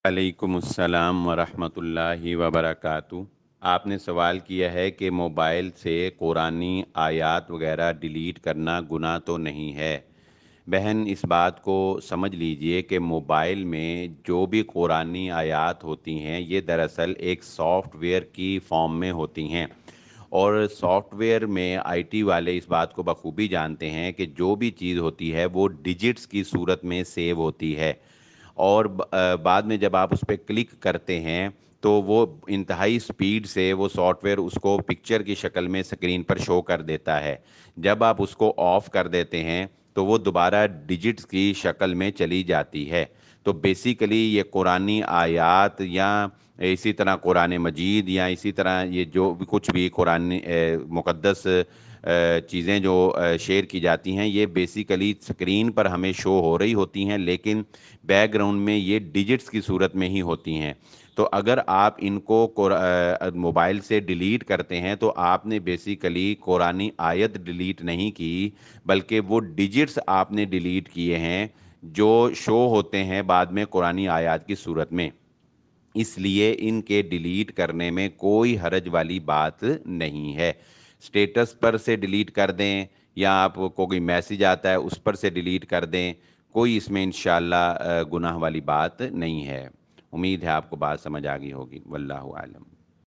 علیکم السلام ورحمۃ اللہ وبرکاتہ۔ آپ نے سوال کیا ہے کہ موبائل سے قرآنی آیات وغیرہ ڈیلیٹ کرنا گناہ تو نہیں ہے۔ بہن، اس بات کو سمجھ لیجئے کہ موبائل میں جو بھی قرآنی آیات ہوتی ہیں یہ دراصل ایک سافٹ ویئر کی فارم میں ہوتی ہیں، اور سافٹ ویئر میں آئی ٹی والے اس بات کو بخوبی جانتے ہیں کہ جو بھی چیز ہوتی ہے وہ ڈیجٹس کی صورت میں سیو ہوتی ہے، اور بعد میں جب آپ اس پہ کلک کرتے ہیں تو وہ انتہائی سپیڈ سے وہ سافٹ ویئر اس کو پکچر کی شکل میں اسکرین پر شو کر دیتا ہے۔ جب آپ اس کو آف کر دیتے ہیں تو وہ دوبارہ ڈیجٹس کی شکل میں چلی جاتی ہے۔ تو بیسیکلی یہ قرآنی آیات یا اسی طرح قرآن مجید یا اسی طرح یہ جو بھی کچھ بھی قرآن مقدس چیزیں جو شیئر کی جاتی ہیں، یہ بیسیکلی اسکرین پر ہمیں شو ہو رہی ہوتی ہیں، لیکن بیک گراؤنڈ میں یہ ڈیجٹس کی صورت میں ہی ہوتی ہیں۔ تو اگر آپ ان کو موبائل سے ڈیلیٹ کرتے ہیں تو آپ نے بیسیکلی قرآنی آیت ڈیلیٹ نہیں کی، بلکہ وہ ڈیجٹس آپ نے ڈیلیٹ کیے ہیں جو شو ہوتے ہیں بعد میں قرآنی آیات کی صورت میں۔ اس لیے ان کے ڈیلیٹ کرنے میں کوئی حرج والی بات نہیں ہے۔ سٹیٹس پر سے ڈیلیٹ کر دیں یا آپ کو کوئی میسیج آتا ہے اس پر سے ڈیلیٹ کر دیں، کوئی اس میں انشاءاللہ گناہ والی بات نہیں ہے۔ امید ہے آپ کو بات سمجھ آ گئی ہوگی۔ واللہ عالم۔